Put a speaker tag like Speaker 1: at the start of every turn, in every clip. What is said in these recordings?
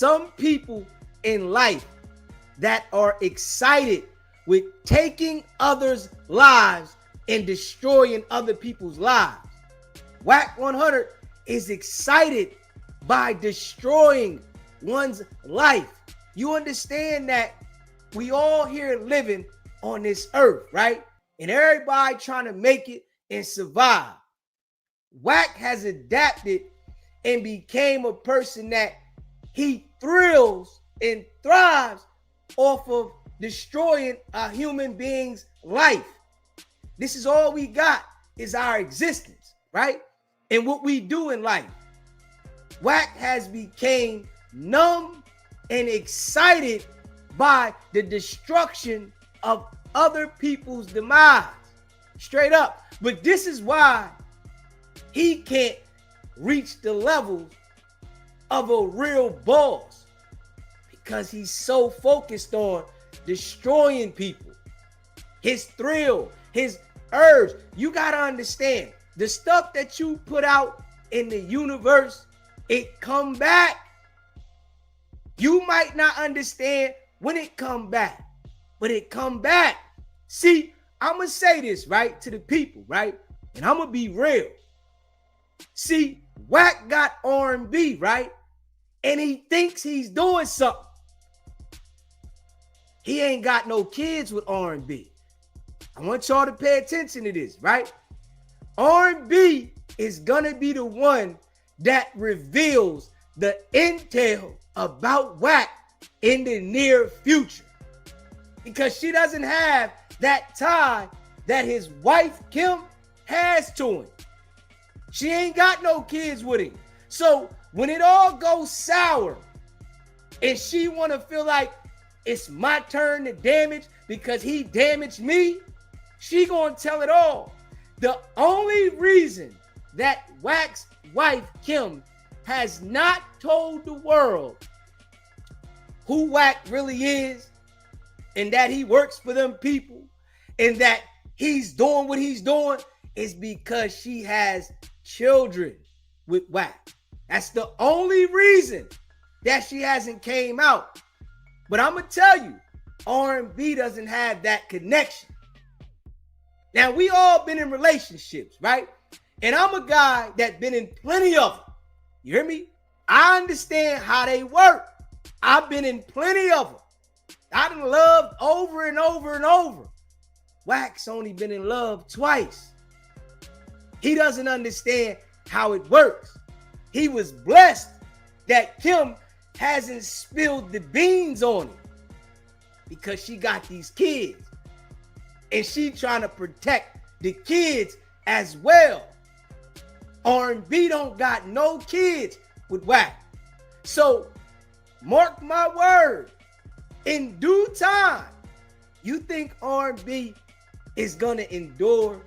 Speaker 1: some people in life that are excited with taking others' lives and destroying other people's lives. WACK100 is excited by destroying one's life. You understand that we all here living on this earth, right? And everybody trying to make it and survive. Wack has adapted and became a person that he thrills and thrives off of destroying a human being's life. This is all we got, is our existence, right? And what we do in life. Wack has become numb and excited by the destruction of other people's demise. Straight up. But this is why he can't reach the levels of a real boss, because he's so focused on destroying people. His thrill, his urge. You got to understand, the stuff that you put out in the universe, it come back. You might not understand when it come back, but it come back. See, I'm going to say this, right, to the people, right? And I'm going to be real. See, Wack got R&B, right? And he thinks he's doing something. He ain't got no kids with R&B. I want y'all to pay attention to this, right? R&B is going to be the one that reveals the intel about Wack in the near future. Because she doesn't have that tie that his wife, Kim, has to him. She ain't got no kids with him. So when it all goes sour and she want to feel like it's my turn to damage because he damaged me, she gonna tell it all. The only reason that Wack's wife, Kim, has not told the world who Wack really is and that he works for them people and that he's doing what he's doing is because she has children with Wack. That's the only reason that she hasn't came out. But I'm going to tell you, R&B doesn't have that connection. Now, we all been in relationships, right? And I'm a guy that been in plenty of them. You hear me? I understand how they work. I've been in plenty of them. I done loved over and over and over. Wack's only been in love twice. He doesn't understand how it works. He was blessed that Kim hasn't spilled the beans on him because she got these kids and she trying to protect the kids as well. R&B don't got no kids with Wack. So mark my word, in due time, you think R&B is gonna endure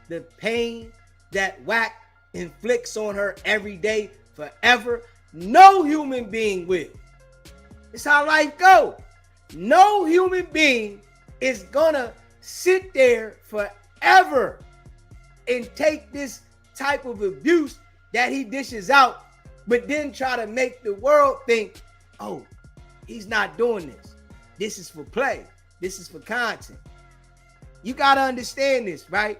Speaker 1: the pain that Wack inflicts on her every day forever? No human being will. It's how life goes. No human being is gonna sit there forever and take this type of abuse that he dishes out, but then try to make the world think, oh, he's not doing this. This is for play. This is for content. You gotta understand this, right?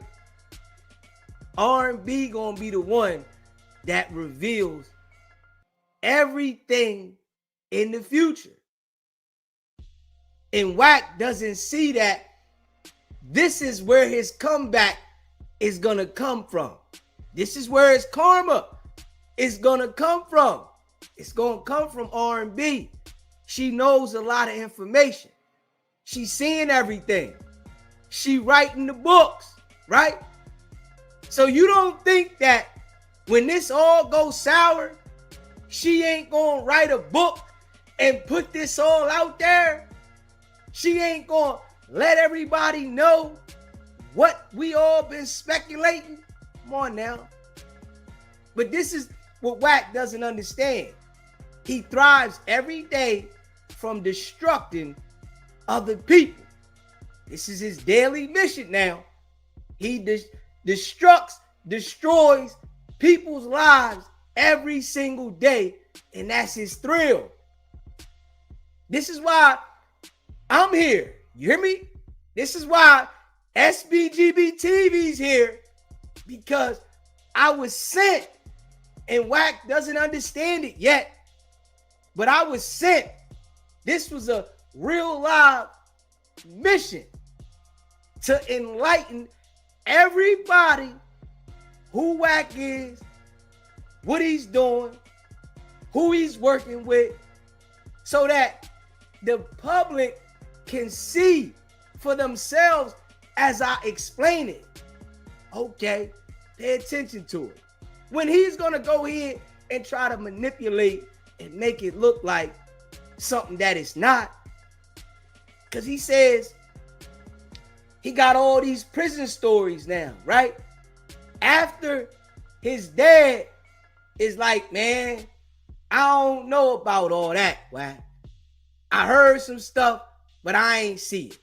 Speaker 1: R&B gonna be the one that reveals everything in the future. And Wack doesn't see that this is where his comeback is gonna come from. This is where his karma is gonna come from. It's gonna come from R&B. She knows a lot of information. She's seeing everything. She writing the books, right? So you don't think that when this all goes sour, she ain't gonna write a book and put this all out there? She ain't gonna let everybody know what we all been speculating? Come on now. But this is what Wack doesn't understand. He thrives every day from destructing other people. This is his daily mission now. He destroys people's lives every single day, and that's his thrill. This is why I'm here. You hear me? This is why SBGB TV's here, because I was sent, and Wack doesn't understand it yet, but I was sent. This was a real live mission to enlighten everybody who Wack is, what he's doing, who he's working with, so that the public can see for themselves as I explain it. Okay, pay attention to it. When he's gonna go ahead and try to manipulate and make it look like something that it's not, because he says he got all these prison stories now, right? After his dad is like, man, I don't know about all that, Wack. I heard some stuff, but I ain't see it.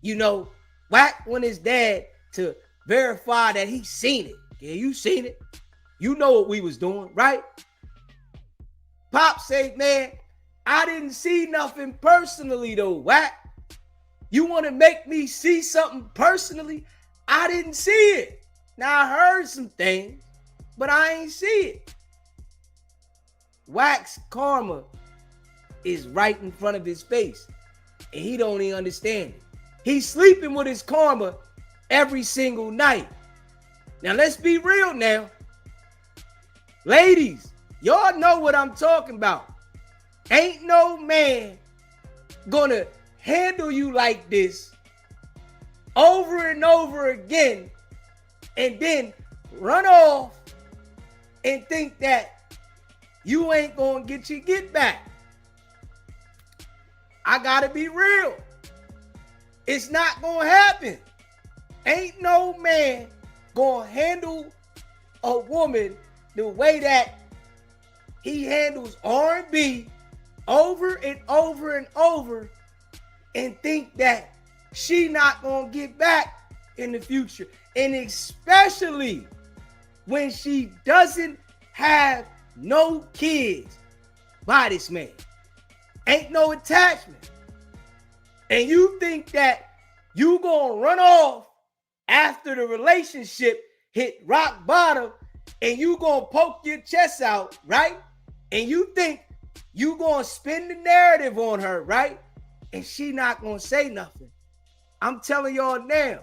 Speaker 1: You know, Wack want his dad to verify that he seen it. Yeah, you seen it. You know what we was doing, right? Pop say, man, I didn't see nothing personally though, Wack. You want to make me see something personally? I didn't see it. Now I heard some things, but I ain't see it. Wack's karma is right in front of his face, and he don't even understand it. He's sleeping with his karma every single night. Now let's be real now. Ladies, y'all know what I'm talking about. Ain't no man gonna handle you like this over and over again and then run off and think that you ain't gonna get your get back. I gotta be real. It's not gonna happen. Ain't no man gonna handle a woman the way that he handles R&B over and over and over and think that she not gonna get back in the future. And especially when she doesn't have no kids by this man. Ain't no attachment. And you think that you gonna run off after the relationship hit rock bottom and you gonna poke your chest out, right? And you think you gonna spin the narrative on her, right? And she not gonna say nothing. I'm telling y'all now,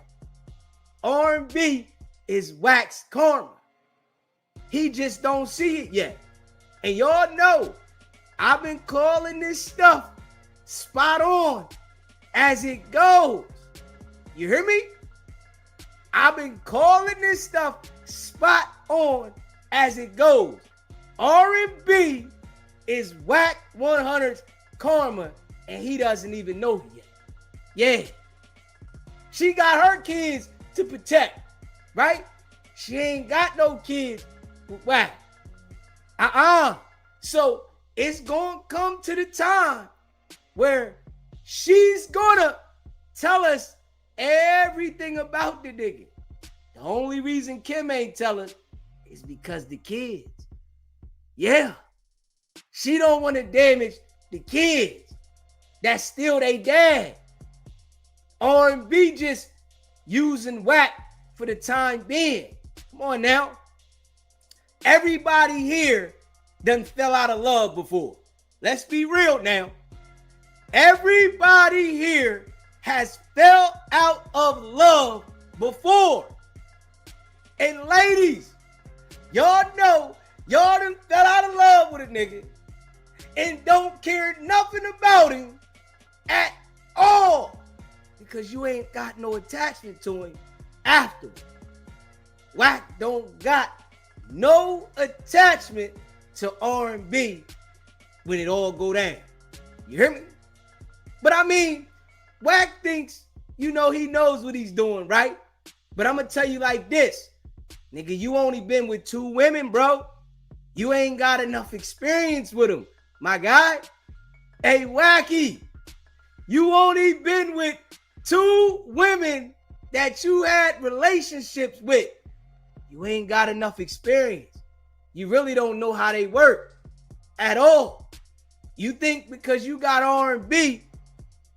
Speaker 1: R&B is Wack's karma. He just don't see it yet. And y'all know, I've been calling this stuff spot on as it goes. You hear me? I've been calling this stuff spot on as it goes. R&B is WACK100's karma, and he doesn't even know it yet. Yeah. She got her kids to protect, right? She ain't got no kids with Wack. So it's gonna come to the time where she's gonna tell us everything about the nigga. The only reason Kim ain't tell us is because the kids. Yeah. She don't want to damage the kids. That's still they dad. R&B just using Wack for the time being. Come on now. Everybody here done fell out of love before. Let's be real now. Everybody here has fell out of love before. And ladies, y'all know y'all done fell out of love with a nigga and don't care nothing about him at all because you ain't got no attachment to him after. Wack don't got no attachment to R&B when it all go down. You hear me? But I mean, Wack thinks, you know, he knows what he's doing, right? But I'm gonna tell you like this, nigga, you only been with 2 women, bro. You ain't got enough experience with them, my guy. Hey, Wacky, you only been with 2 women that you had relationships with. You ain't got enough experience. You really don't know how they work at all. You think because you got R&B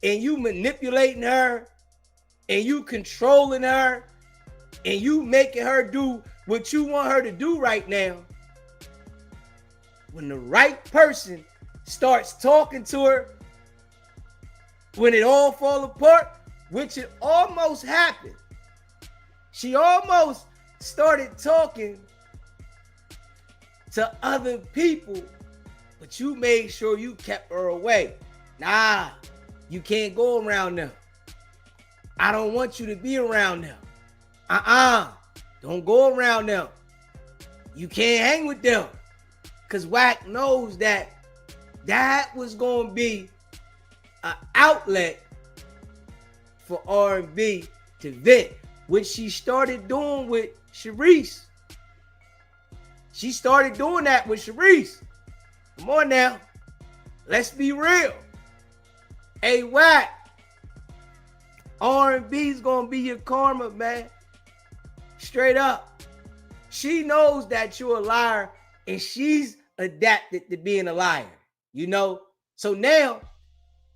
Speaker 1: and you manipulating her and you controlling her and you making her do what you want her to do right now, when the right person starts talking to her, when it all fall apart, which it almost happened, she almost started talking to other people, but you made sure you kept her away. Nah, you can't go around them. I don't want you to be around them. Don't go around them. You can't hang with them. Because Wack knows that that was going to be an outlet for R&B to vent, which she started doing with Sharice. She started doing that with Sharice. Come on now. Let's be real. Hey, Wack, R&B's gonna be your karma, man. Straight up. She knows that you're a liar and she's adapted to being a liar, you know? So now,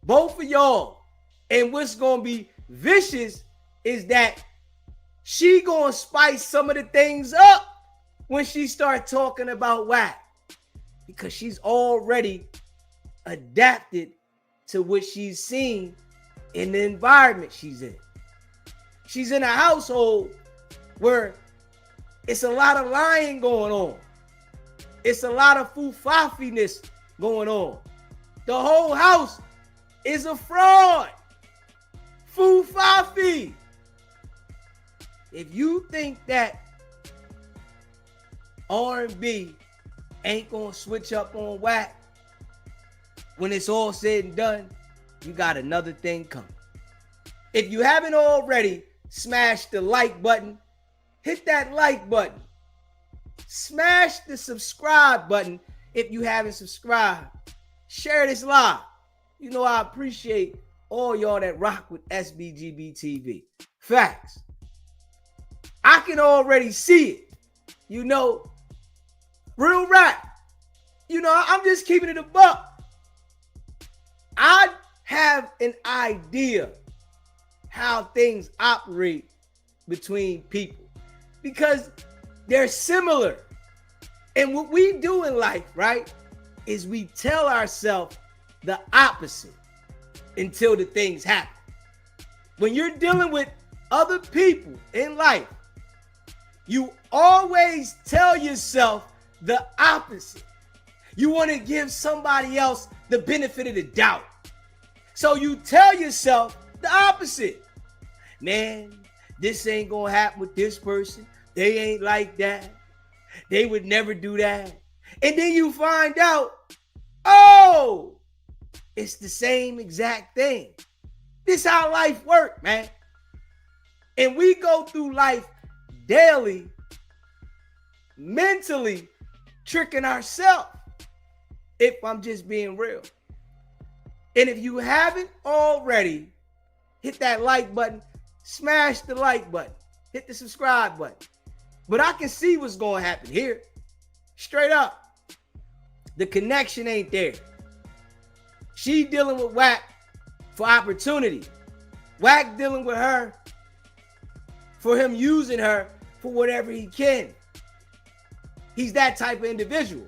Speaker 1: both of y'all, and what's gonna be vicious is that she gonna spice some of the things up when she start talking about Wack, because she's already adapted to what she's seen in the environment she's in. She's in a household where it's a lot of lying going on. It's a lot of foofafiness going on. The whole house is a fraud. Foofafi. If you think that R&B ain't gonna switch up on Wack, when it's all said and done, you got another thing coming. If you haven't already smashed the like button, hit that like button. Smash the subscribe button if you haven't subscribed. Share this live. You know I appreciate all y'all that rock with SBGB TV. Facts. I can already see it. You know, real rap. You know, I'm just keeping it a buck. I have an idea how things operate between people because they're similar. And what we do in life, right, is we tell ourselves the opposite until the things happen. When you're dealing with other people in life, you always tell yourself the opposite. You want to give somebody else the benefit of the doubt. So you tell yourself the opposite. Man, this ain't gonna happen with this person. They ain't like that. They would never do that. And then you find out, oh, it's the same exact thing. This is how life works, man. And we go through life daily, mentally tricking ourselves, if I'm just being real. And if you haven't already, hit that like button, smash the like button, hit the subscribe button. But I can see what's going to happen here. Straight up. The connection ain't there. She dealing with Wack for opportunity. Wack dealing with her for him using her for whatever he can. He's that type of individual.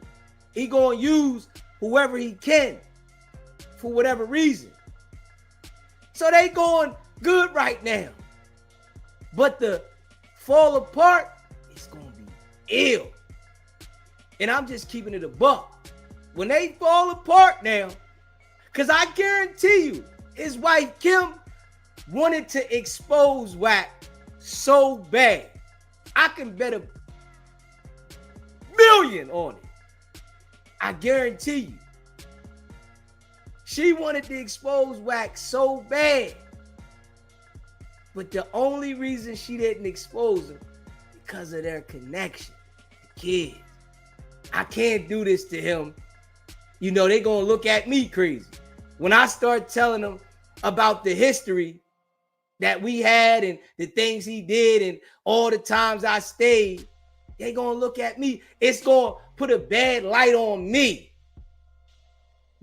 Speaker 1: He gonna use whoever he can for whatever reason. So they going good right now. But the fall apart is gonna be ill. And I'm just keeping it a buck. When they fall apart now, because I guarantee you, his wife Kim wanted to expose Wack so bad. I can bet $1 million on it. I guarantee you. She wanted to expose Wack so bad. But the only reason she didn't expose him because of their connection. The kids. I can't do this to him. You know, they're going to look at me crazy. When I start telling them about the history that we had and the things he did and all the times I stayed, they're going to look at me. It's going to put a bad light on me.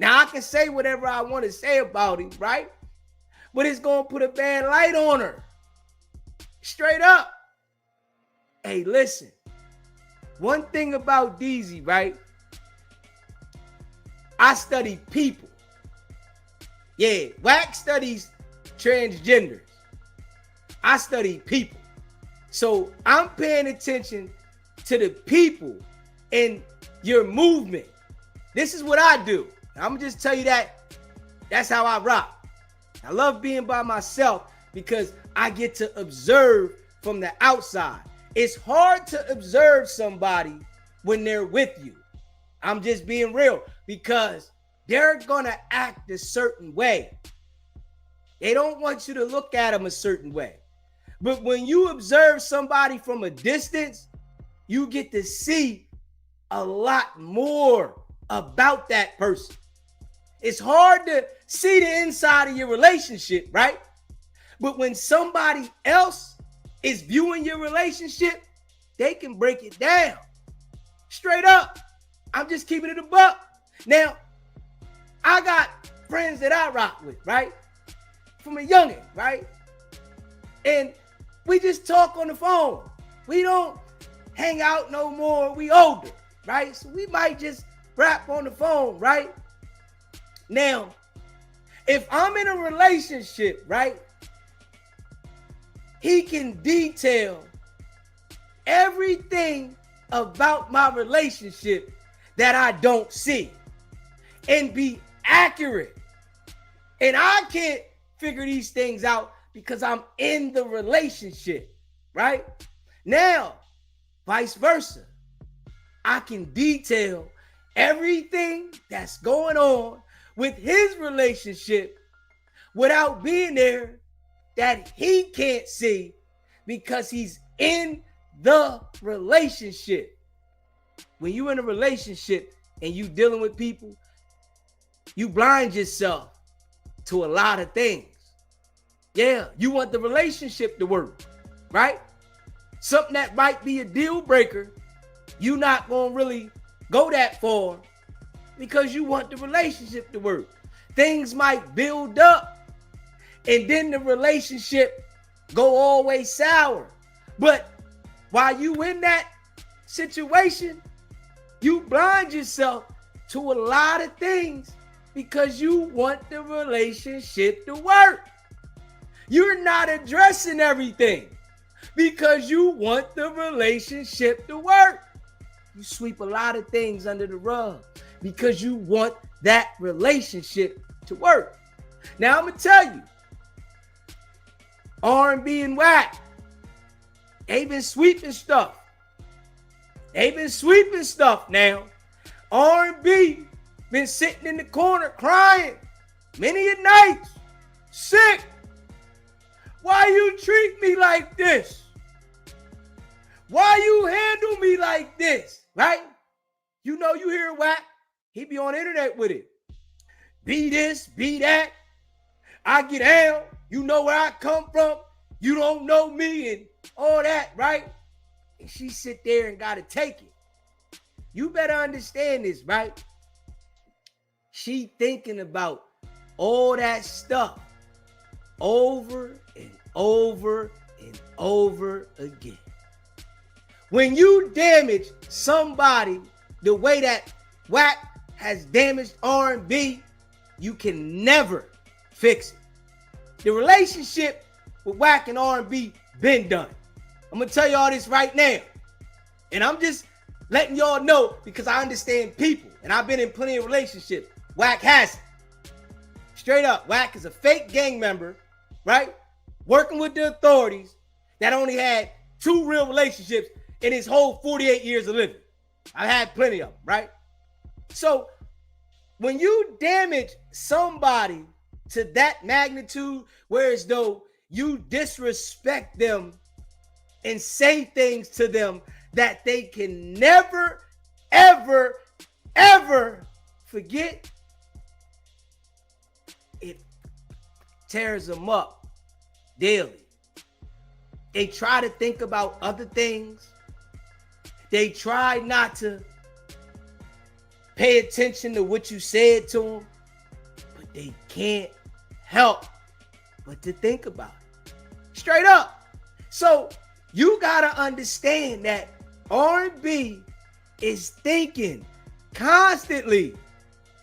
Speaker 1: Now I can say whatever I want to say about him, right? But it's going to put a bad light on her. Straight up. Hey, listen. One thing about DZ, right? I study people. Yeah, Wack studies transgenders. I study people. So I'm paying attention to the people in your movement. This is what I do. I'm gonna just tell you that that's how I rock. I love being by myself because I get to observe from the outside. It's hard to observe somebody when they're with you. I'm just being real because they're gonna act a certain way. They don't want you to look at them a certain way. But when you observe somebody from a distance, you get to see a lot more about that person. It's hard to see the inside of your relationship, right? But when somebody else is viewing your relationship, they can break it down. Straight up. I'm just keeping it a buck. Now, I got friends that I rock with, right? From a youngin', right? And we just talk on the phone. We don't hang out no more. We older, right? So we might just rap on the phone, right? Now, if I'm in a relationship, right? He can detail everything about my relationship that I don't see and be accurate. And I can't figure these things out because I'm in the relationship, right? Now, vice versa. I can detail everything that's going on with his relationship without being there that he can't see because he's in the relationship. When you're in a relationship and you dealing with people, you blind yourself to a lot of things. Yeah, you want the relationship to work, right? Something that might be a deal breaker, you're not going to really go that far because you want the relationship to work. Things might build up and then the relationship go always sour. But while you in that situation, you blind yourself to a lot of things because you want the relationship to work. You're not addressing everything because you want the relationship to work. You sweep a lot of things under the rug because you want that relationship to work. Now I'm gonna tell you, R&B and Wack, they've been sweeping stuff. They've been sweeping stuff now. R&B been sitting in the corner crying many a night, sick. Why you treat me like this? Why you handle me like this, right? You know, you hear Wack, he be on the internet with it. Be this, be that. I get down, you know where I come from. You don't know me and all that, right? And she sit there and gotta take it. You better understand this, right? She thinking about all that stuff over and over and over again. When you damage somebody the way that Wack has damaged R&B, you can never fix it. The relationship with Wack and R&B been done. I'm gonna tell y'all this right now. And I'm just letting y'all know because I understand people and I've been in plenty of relationships. Wack hasn't. Straight up, Wack is a fake gang member, right? Working with the authorities that only had 2 real relationships in his whole 48 years of living. I've had plenty of them, right? So when you damage somebody to that magnitude, whereas though you disrespect them and say things to them that they can never, ever, ever forget, it tears them up daily. They try to think about other things. They try not to pay attention to what you said to them. they can't help but to think about it. Straight up. So you gotta understand that R&B is thinking constantly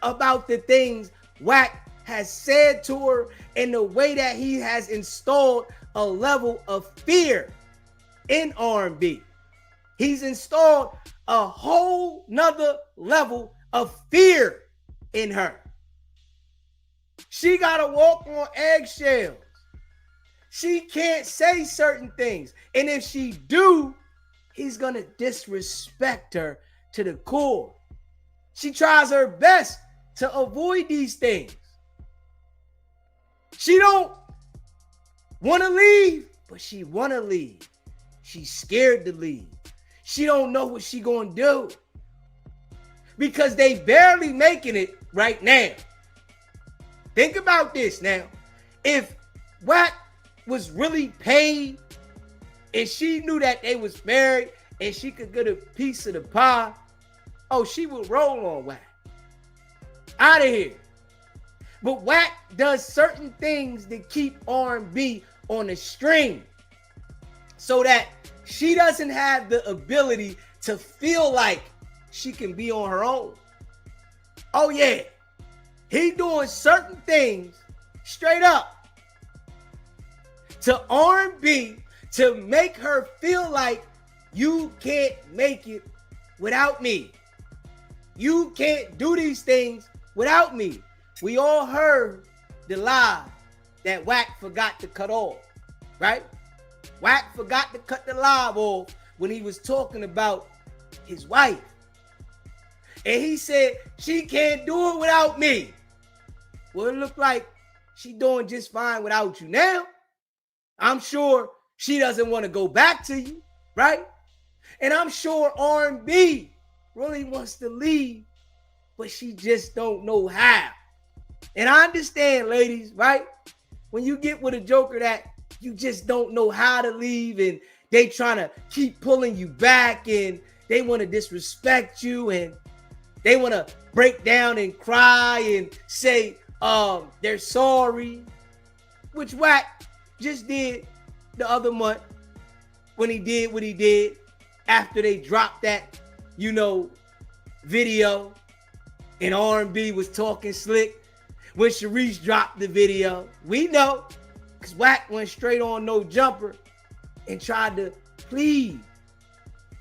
Speaker 1: about the things Wack has said to her and the way that he has installed a level of fear in R&B. He's installed a whole nother level of fear in her. She gotta walk on eggshells. She can't say certain things. And if she do, he's gonna disrespect her to the core. She tries her best to avoid these things. She don't want to leave, but she want to leave. She's scared to leave. She don't know what she gonna do because they barely making it right now. Think about this now. If Wack was really paid and she knew that they was married and she could get a piece of the pie, oh, she would roll on Wack. Out of here. But Wack does certain things to keep R&B on a string so that she doesn't have the ability to feel like she can be on her own. Oh yeah, he doing certain things straight up to R&B to make her feel like you can't make it without me. You can't do these things without me. We all heard the lie that Wack forgot to cut off, right? Wack forgot to cut the live off when he was talking about his wife. And he said, she can't do it without me. Well, it looked like she doing just fine without you now. I'm sure she doesn't want to go back to you, right? And I'm sure R&B really wants to leave, but she just don't know how. And I understand, ladies, right? When you get with a joker that you just don't know how to leave and they trying to keep pulling you back and they want to disrespect you and they want to break down and cry and say they're sorry, which Wack just did the other month when he did what he did after they dropped that, video and R&B was talking slick. When Sharice dropped the video, we know, because Wack went straight on no jumper and tried to plead.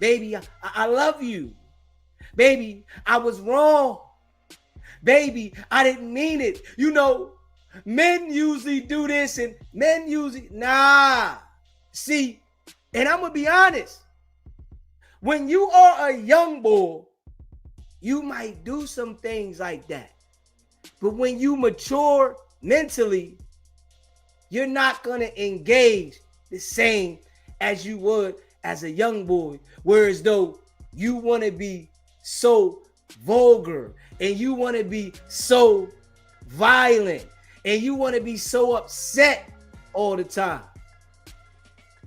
Speaker 1: Baby, I love you. Baby, I was wrong. Baby, I didn't mean it. Men usually do this and men usually, nah. See, and I'm going to be honest. When you are a young boy, you might do some things like that. But when you mature mentally, you're not going to engage the same as you would as a young boy. Whereas though you want to be so vulgar and you want to be so violent and you want to be so upset all the time.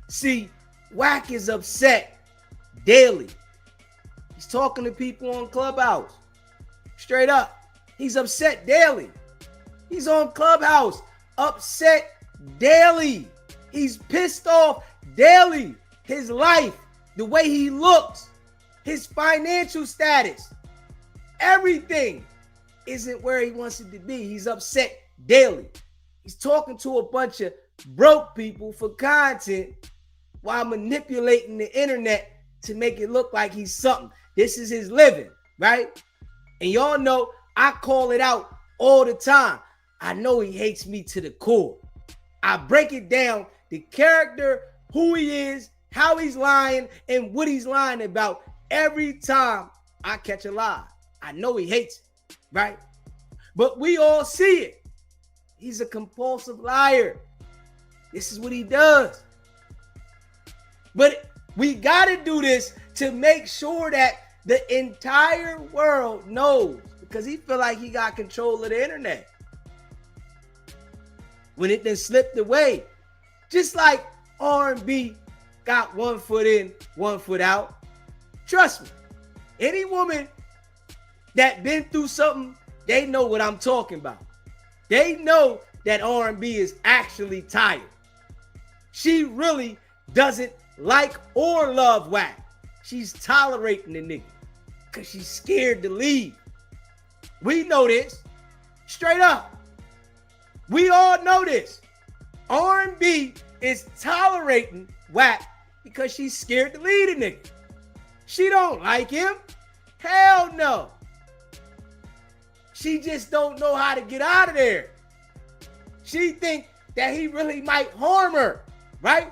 Speaker 1: See, Wack is upset daily. He's talking to people on Clubhouse. Straight up. He's upset daily. He's on Clubhouse, upset daily. He's pissed off daily. His life, the way he looks, his financial status, everything isn't where he wants it to be. He's upset daily. He's talking to a bunch of broke people for content while manipulating the internet to make it look like he's something. This is his living, right? And y'all know I call it out all the time. I know he hates me to the core. I break it down, the character, who he is, how he's lying, and what he's lying about every time I catch a lie. I know he hates it, right? But we all see it. He's a compulsive liar. This is what he does. But we got to do this to make sure that the entire world knows, because he feel like he got control of the internet. When it then slipped away, just like R&B got 1 foot in, 1 foot out. Trust me, any woman that been through something, they know what I'm talking about. They know that R&B is actually tired. She really doesn't like or love Wack. She's tolerating the nigga because she's scared to leave. We know this. Straight up. We all know this. R&B is tolerating Wack because she's scared to leave the nigga. She don't like him. Hell no. She just don't know how to get out of there. She think that he really might harm her, right?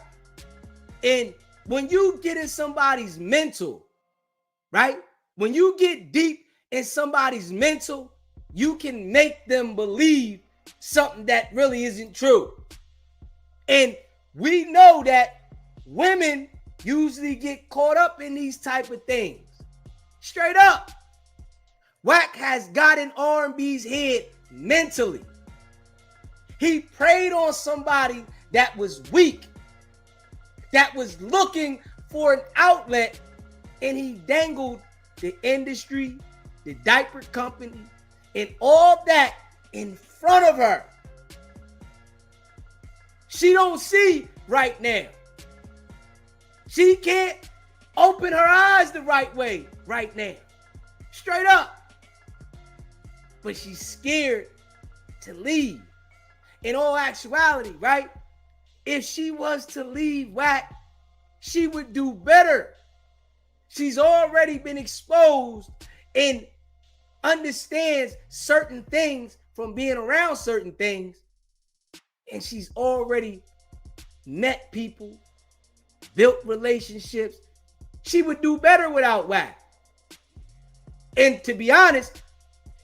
Speaker 1: And when you get in somebody's mental, right? When you get deep in somebody's mental, you can make them believe something that really isn't true. And we know that women usually get caught up in these type of things. Straight up. Wack has got in R&B's head mentally. He preyed on somebody that was weak, that was looking for an outlet, and he dangled the industry, the diaper company, and all that in front of her. She don't see right now. She can't open her eyes the right way right now. Straight up. But she's scared to leave. In all actuality, right? If she was to leave Wack, she would do better. She's already been exposed and understands certain things from being around certain things. And she's already met people, built relationships. She would do better without Wack. And to be honest,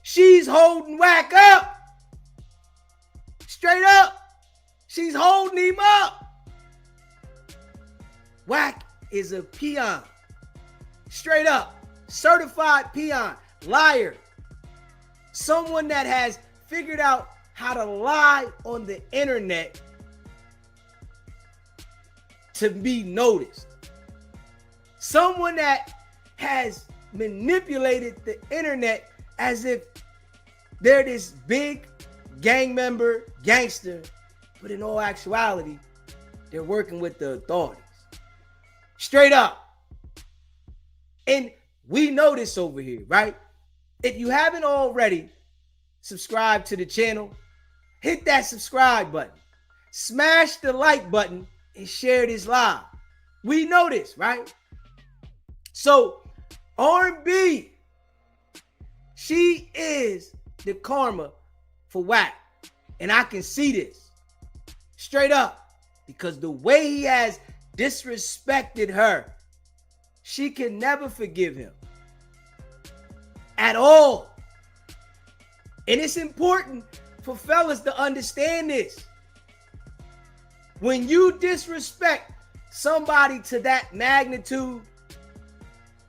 Speaker 1: she's holding Wack up. Straight up. She's holding him up. Wack is a peon. Straight up. Certified peon. Liar. Someone that has figured out how to lie on the internet to be noticed. Someone that has manipulated the internet as if they're this big gang member, gangster, but in all actuality, they're working with the authorities. Straight up. And we know this over here, right? If you haven't already subscribed to the channel, hit that subscribe button. Smash the like button and share this live. We know this, right? So, R&B, she is the karma for Wack. And I can see this straight up because the way he has disrespected her, she can never forgive him at all. And it's important for fellas to understand this. When you disrespect somebody to that magnitude,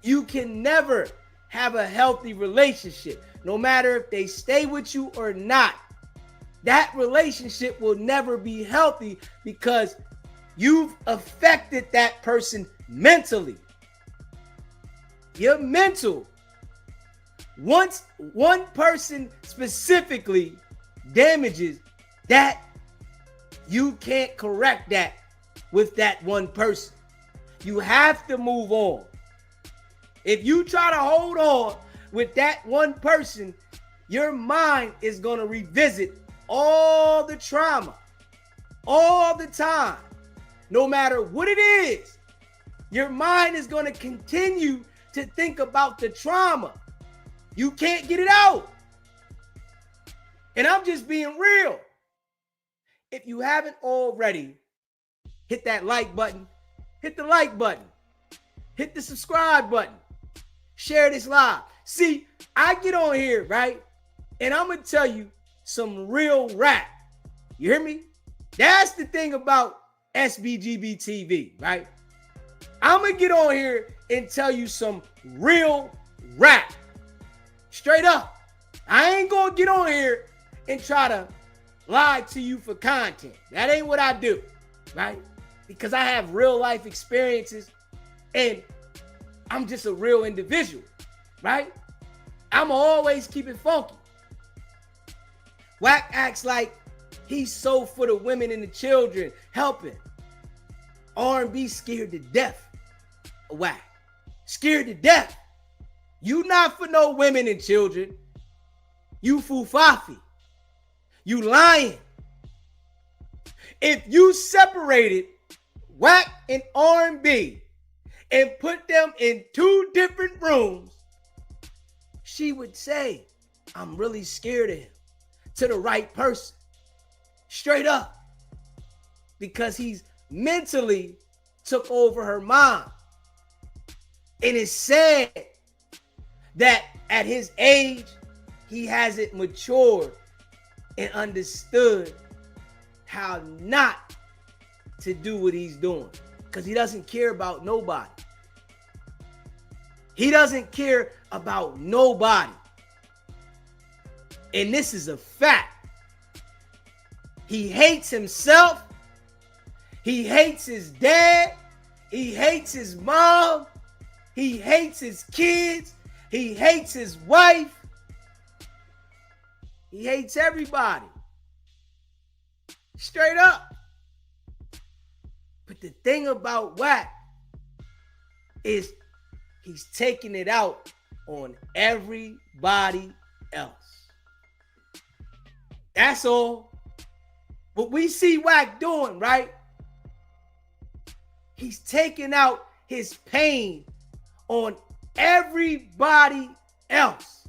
Speaker 1: you can never have a healthy relationship. No matter if they stay with you or not, that relationship will never be healthy because you've affected that person mentally. You're mental. Once one person specifically damages that, you can't correct that with that one person. You have to move on. If you try to hold on with that one person, your mind is going to revisit all the trauma all the time. No matter what it is, your mind is going to continue to think about the trauma. You can't get it out. And I'm just being real. If you haven't already, hit that like button. Hit the like button. Hit the subscribe button. Share this live. See, I get on here, right? And I'm going to tell you some real rap. You hear me? That's the thing about SBGB TV, right? I'm going to get on here and tell you some real rap. Straight up. I ain't going to get on here and try to lie to you for content. That ain't what I do, right? Because I have real life experiences and I'm just a real individual, right? I'm always keep it funky. Wack acts like he's so for the women and the children, helping. R&B scared to death of Wack. Scared to death. You not for no women and children. You fufafi. You lying. If you separated Wack and R&B and put them in two different rooms, she would say, I'm really scared of him, to the right person. Straight up. Because he's mentally took over her mind. And it's sad that at his age, he hasn't matured and understood how not to do what he's doing. Because he doesn't care about nobody. He doesn't care about nobody. And this is a fact. He hates himself. He hates his dad. He hates his mom. He hates his kids. He hates his wife. He hates everybody. Straight up. But the thing about Wack is he's taking it out on everybody else. That's all. What we see Wack doing, right? He's taking out his pain on everybody else.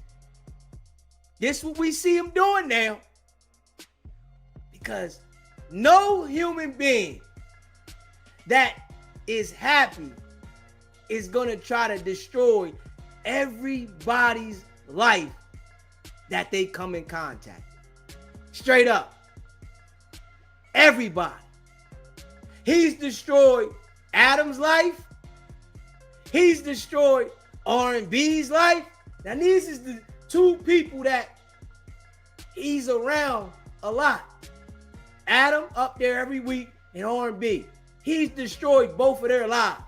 Speaker 1: This is what we see him doing now. Because no human being that is happy is going to try to destroy everybody's life that they come in contact with. Straight up. Everybody. He's destroyed Adam's life. He's destroyed R&B's life. Now these is the two people that he's around a lot. Adam up there every week in R&B. He's destroyed both of their lives.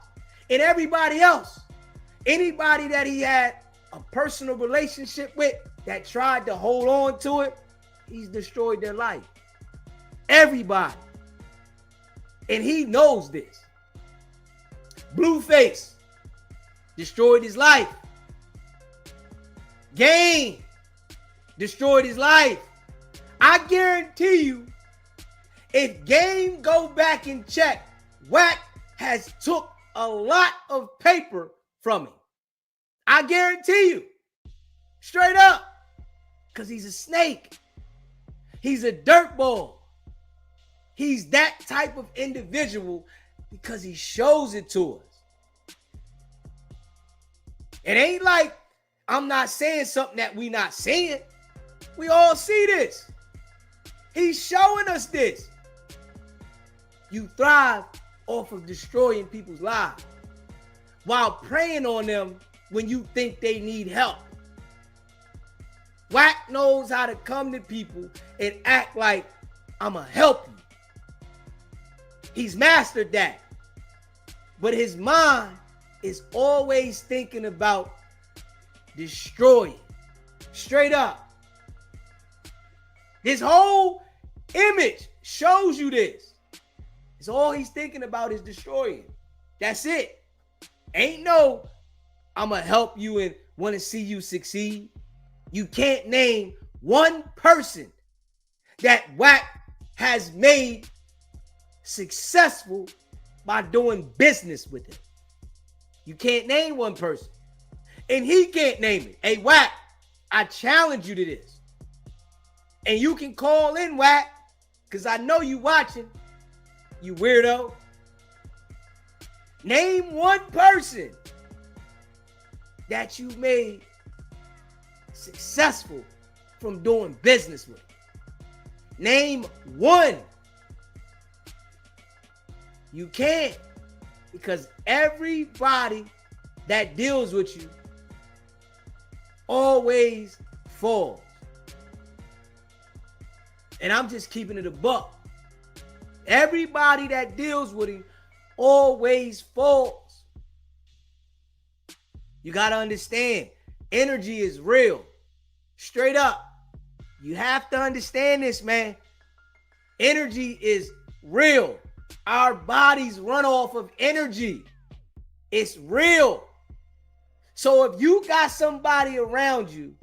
Speaker 1: And everybody else, anybody that he had a personal relationship with that tried to hold on to it, he's destroyed their life. Everybody. And he knows this. Blueface destroyed his life. Game destroyed his life. I guarantee you, if Game go back and check, Wack has took a lot of paper from him. I guarantee you. Straight up. Because he's a snake. He's a dirtball. He's that type of individual because he shows it to us. It ain't like I'm not saying something that we not seeing. We all see this. He's showing us this. You thrive off of destroying people's lives while preying on them when you think they need help. Wack knows how to come to people and act like I'ma help you. He's mastered that. But his mind is always thinking about destroying. Straight up. His whole image shows you this. It's all he's thinking about is destroying. That's it. Ain't no, I'ma help you and want to see you succeed. You can't name one person that Wack has made successful by doing business with him. You can't name one person. And he can't name it. Hey, Wack, I challenge you to this. And you can call in, Wack, because I know you watching, you weirdo. Name one person that you made successful from doing business with. Name one. You can't, because everybody that deals with you always falls. And I'm just keeping it a buck. Everybody that deals with him always falls. You got to understand, energy is real. Straight up. You have to understand this, man. Energy is real. Our bodies run off of energy. It's real. So if you got somebody around you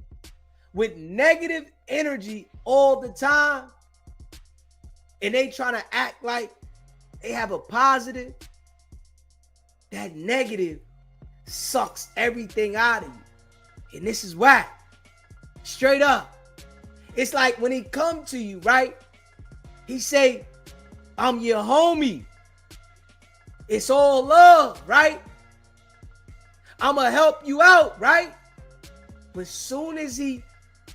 Speaker 1: with negative energy all the time, and they trying to act like they have a positive, that negative sucks everything out of you. And this is why. Straight up. It's like when he come to you, right? He say, I'm your homie. It's all love, right? I'ma help you out, right? But soon as he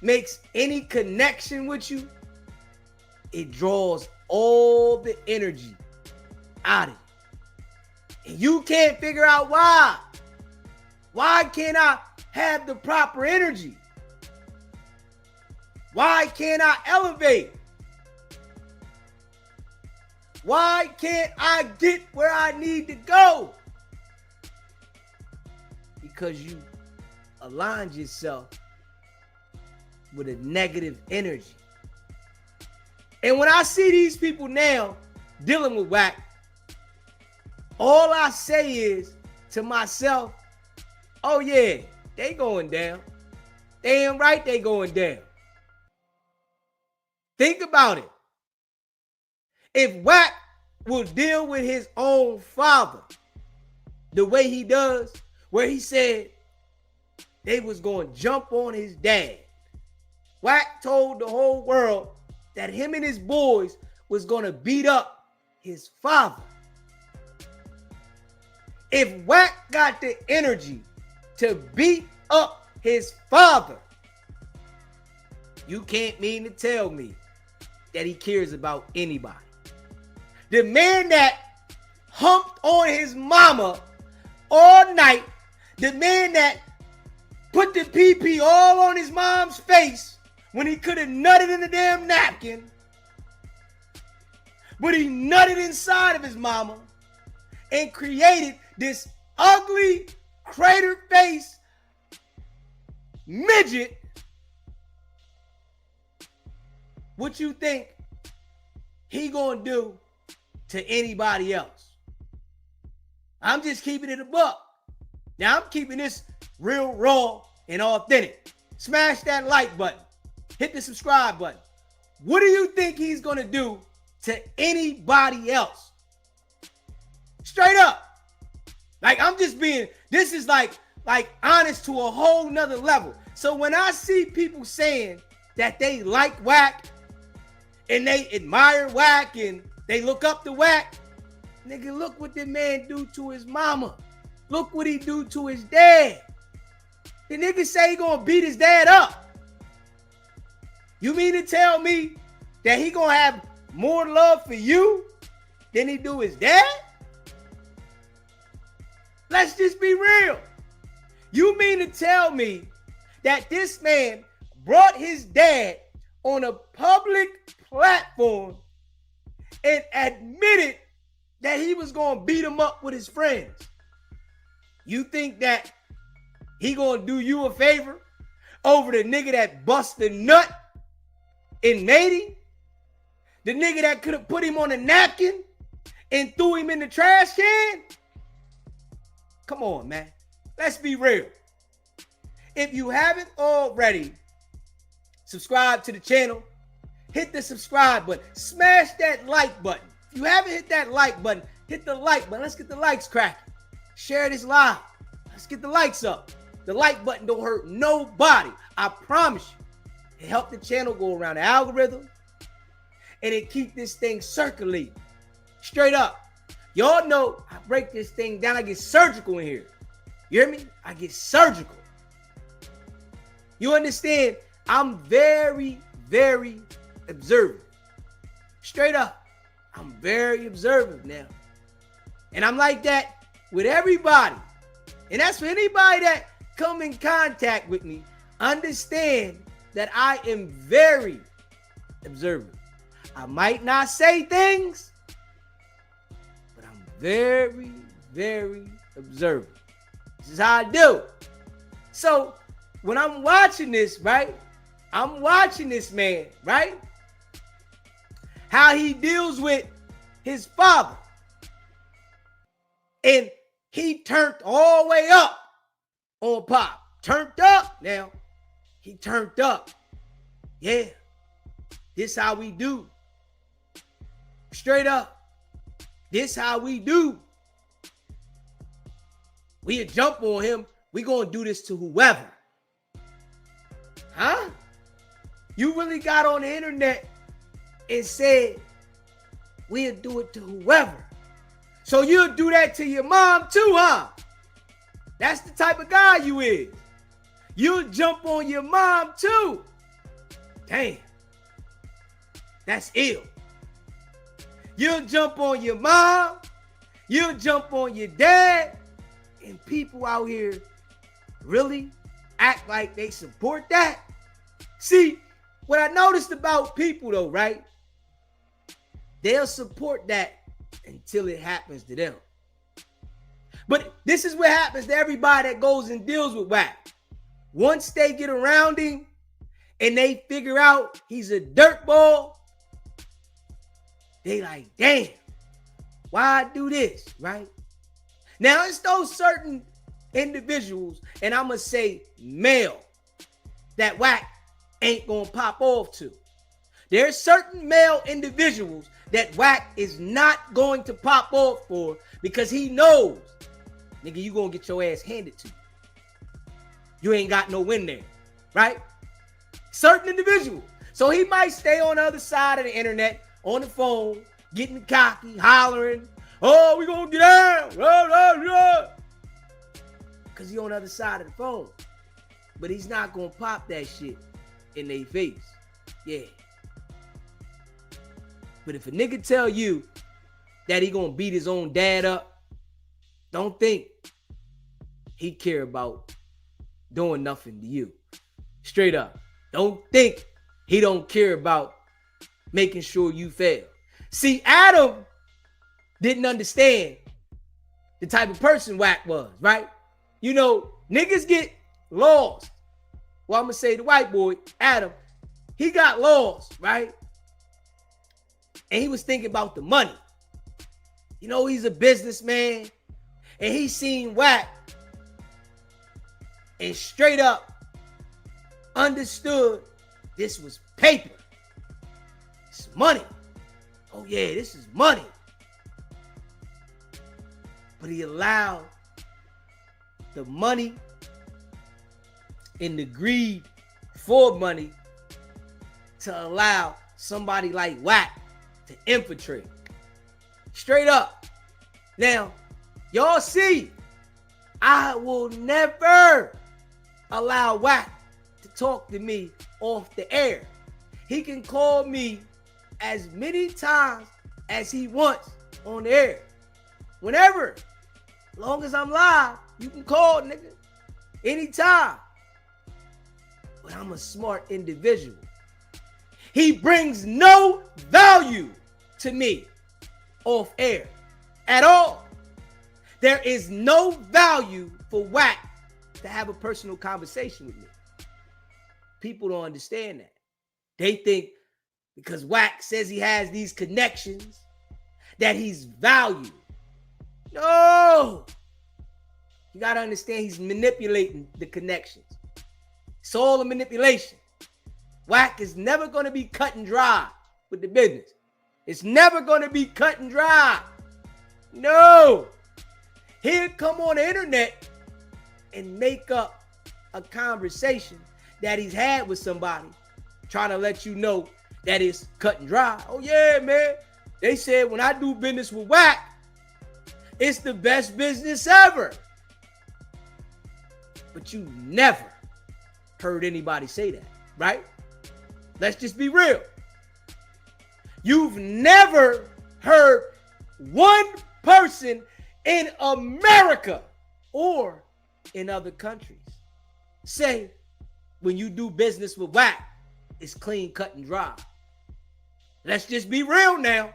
Speaker 1: makes any connection with you, it draws all the energy out of you. And you can't figure out why. Why can't I have the proper energy? Why can't I elevate? Why can't I get where I need to go? Because you aligned yourself with a negative energy. And when I see these people now dealing with Wack, all I say is to myself, oh yeah, they going down. Damn right they going down. Think about it. If Wack will deal with his own father the way he does, where he said they was going to jump on his dad. Wack told the whole world that him and his boys was going to beat up his father. If Wack got the energy to beat up his father, you can't mean to tell me that he cares about anybody. The man that humped on his mama all night, the man that put the pee-pee all on his mom's face when he could have nutted in the damn napkin, but he nutted inside of his mama and created this ugly, crater-faced midget. What you think he gonna do to anybody else? I'm just keeping it a buck. Now I'm keeping this real raw and authentic. Smash that like button. Hit the subscribe button. What do you think he's gonna do to anybody else? Straight up. Like, I'm just being, this is like honest to a whole nother level. So when I see people saying that they like Wack and they admire Wack and they look up to Wack, nigga, look what the man do to his mama. Look what he do to his dad. The nigga say he gonna beat his dad up. You mean to tell me that he gonna have more love for you than he do his dad? Let's just be real. You mean to tell me that this man brought his dad on a public platform and admitted that he was gonna beat him up with his friends? You think that he gonna do you a favor over the nigga that bust the nut in mating? The nigga that could have put him on a napkin and threw him in the trash can? Come on, man. Let's be real. If you haven't already, subscribe to the channel. Hit the subscribe button. Smash that like button. If you haven't hit that like button, hit the like button. Let's get the likes cracking. Share this live. Let's get the likes up. The like button don't hurt nobody. I promise you. It helps the channel go around the algorithm. And it keep this thing circulating. Straight up. Y'all know I break this thing down. I get surgical in here. You hear me? I get surgical. You understand? I'm very, very observant. Straight up. I'm very observant now. And I'm like that with everybody. And that's for anybody that come in contact with me. Understand that I am very observant. I might not say things, but I'm very, very observant. This is how I do. So when I'm watching this, right, I'm watching this man, right? How he deals with his father. And he turned all the way up on Pop. Turned up now. He turned up. Yeah. This how we do. Straight up. This how we do. We'll jump on him. We gonna do this to whoever. Huh? You really got on the internet and said, we'll do it to whoever. So you'll do that to your mom too, huh? That's the type of guy you is. You'll jump on your mom too. Damn. That's ill. You'll jump on your mom. You'll jump on your dad. And people out here really act like they support that. See, what I noticed about people though, right? They'll support that until it happens to them. But this is what happens to everybody that goes and deals with Wack. Once they get around him and they figure out he's a dirtball, they like, damn, why I do this, right? Now, it's those certain individuals, and I'm going to say male, that Wack ain't going to pop off to. There's certain male individuals that Wack is not going to pop off for because he knows, nigga, you going to get your ass handed to you. You ain't got no win there, right? Certain individuals. So he might stay on the other side of the internet, on the phone, getting cocky, hollering, oh, we gonna get out, because he on the other side of the phone. But he's not gonna pop that shit in their face. Yeah. But if a nigga tell you that he gonna beat his own dad up, don't think he care about doing nothing to you. Straight up. Don't think he don't care about making sure you fail. See, Adam didn't understand the type of person Wack was, right? You know, niggas get lost. Well, I'm going to say the white boy, Adam, he got lost, right? And he was thinking about the money. You know, he's a businessman. And he seen Wack and straight up understood this was paper. It's money. Oh yeah, this is money. But he allowed the money and the greed for money to allow somebody like Wack to infiltrate. Straight up. Now, y'all see, I will never allow Wack to talk to me off the air. He can call me as many times as he wants on the air. Whenever. As long as I'm live, you can call, nigga. Anytime. But I'm a smart individual. He brings no value to me off air at all. There is no value for Wack to have a personal conversation with me. People don't understand that. They think because Wack says he has these connections that he's valued. No. You got to understand he's manipulating the connections. It's all a manipulation. Wack is never going to be cut and dry with the business. It's never going to be cut and dry. No. He'll come on the internet and make up a conversation that he's had with somebody, trying to let you know that it's cut and dry. Oh yeah, man. They said when I do business with Wack, it's the best business ever. But you never heard anybody say that, right? Let's just be real. You've never heard one person in America or in other countries say when you do business with Wack, it's clean, cut, and dry. Let's just be real now.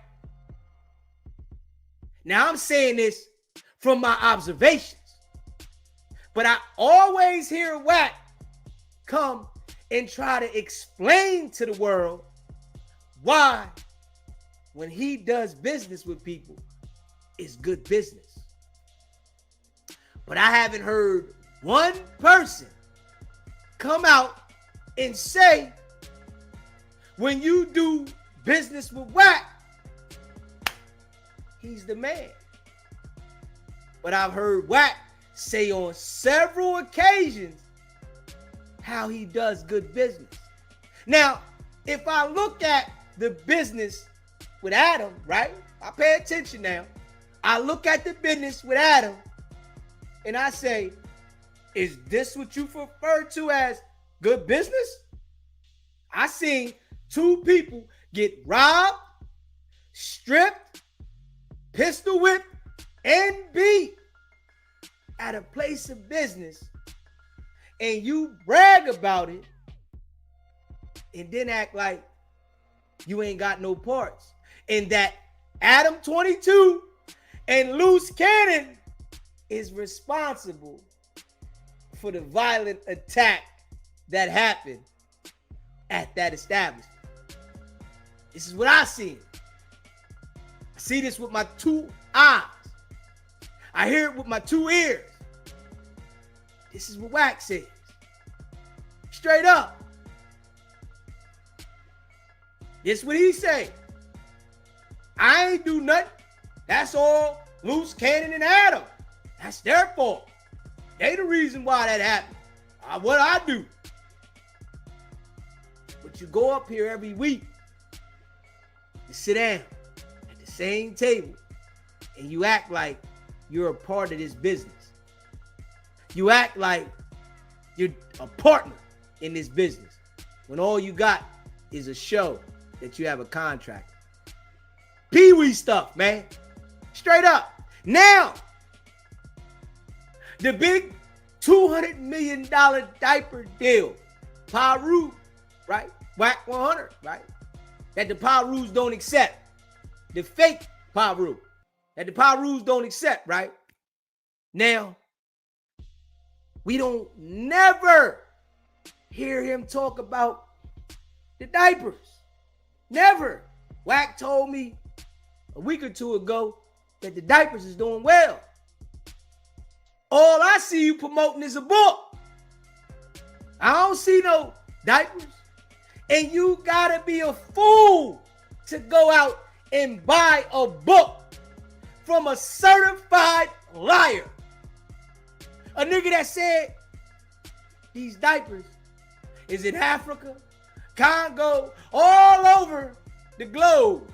Speaker 1: Now I'm saying this from my observations, but I always hear Wack come and try to explain to the world why, when he does business with people, it's good business. But I haven't heard one person come out and say, when you do business with Wack, he's the man. But I've heard Wack say on several occasions how he does good business. Now, if I look at the business with Adam, right? I pay attention now. I look at the business with Adam and I say, is this what you refer to as good business? I seen two people get robbed, stripped, pistol whipped, and beat at a place of business, and you brag about it and then act like you ain't got no parts. And that Adam 22 and Loose Cannon is responsible for the violent attack that happened at that establishment. This is what I see. I see this with my two eyes. I hear it with my two ears. This is what Wack says. Straight up. This is what he say. I ain't do nothing. That's all Loose Cannon and Adam. That's their fault. They the reason why that happened. What I do. But you go up here every week, you sit down at the same table, and you act like you're a part of this business. You act like you're a partner in this business when all you got is a show that you have a contract. Pee-wee stuff, man. Straight up. Now, the big $200 million diaper deal, Paru, right? WACK100, right? That the Parus don't accept. The fake Paru. That the Parus don't accept, right? Now, we don't never hear him talk about the diapers. Never. Wack told me a week or two ago that the diapers is doing well. All I see you promoting is a book. I don't see no diapers. And you gotta be a fool to go out and buy a book from a certified liar. A nigga that said these diapers is in Africa, Congo, all over the globe.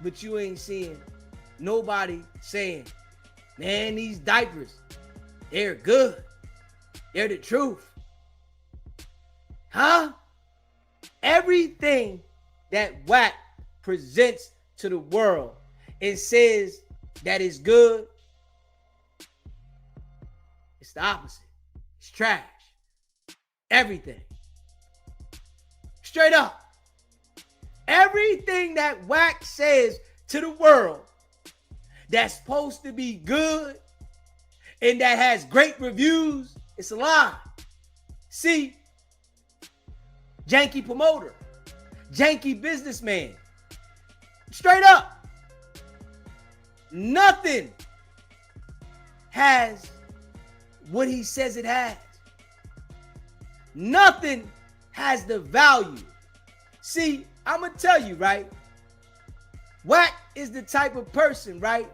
Speaker 1: But you ain't seeing nobody saying, man, these diapers, they're good. They're the truth. Huh? Everything that Wack presents to the world and says that is good, it's the opposite. It's trash. Everything. Straight up. Everything that Wack says to the world that's supposed to be good and that has great reviews, it's a lie. See, janky promoter, janky businessman. Straight up. Nothing has what he says it has. Nothing has the value. See, I'm going to tell you, right? Wack is the type of person, right,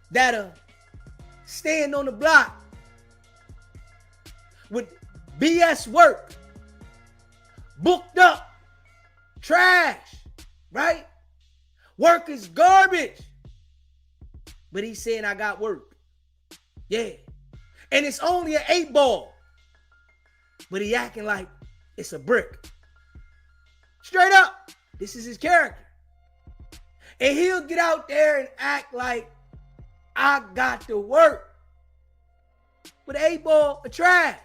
Speaker 1: that'll stand on the block with BS work, booked up, trash, right? Work is garbage. But he's saying, I got work. Yeah. And it's only an 8-ball. But he acting like it's a brick. Straight up. This is his character. And he'll get out there and act like I got the work. But 8-ball of trash.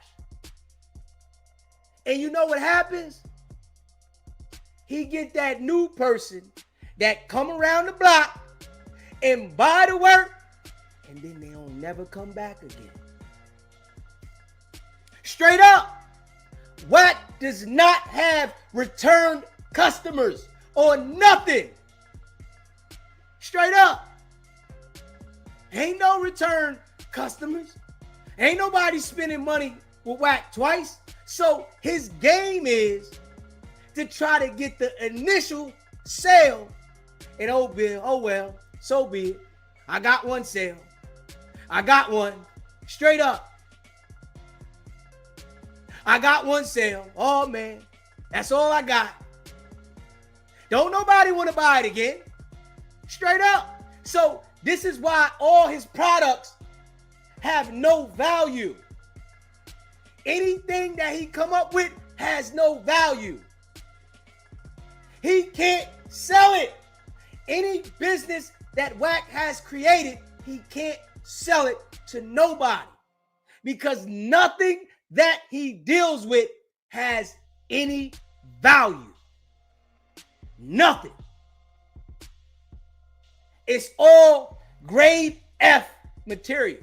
Speaker 1: And you know what happens? He get that new person that come around the block and buy the work, and then they don't never come back again. Straight up. Wack does not have returned customers or nothing. Straight up. Ain't no return customers. Ain't nobody spending money with Wack twice. So his game is to try to get the initial sale. And oh well, so be it. I got one sale. I got one. Straight up. I got one sale. Oh man, that's all I got. Don't nobody want to buy it again. Straight up. So this is why all his products have no value. Anything that he come up with has no value. He can't sell it. Any business that Wack has created, he can't sell it to nobody because nothing that he deals with has any value. Nothing. It's all grade F material.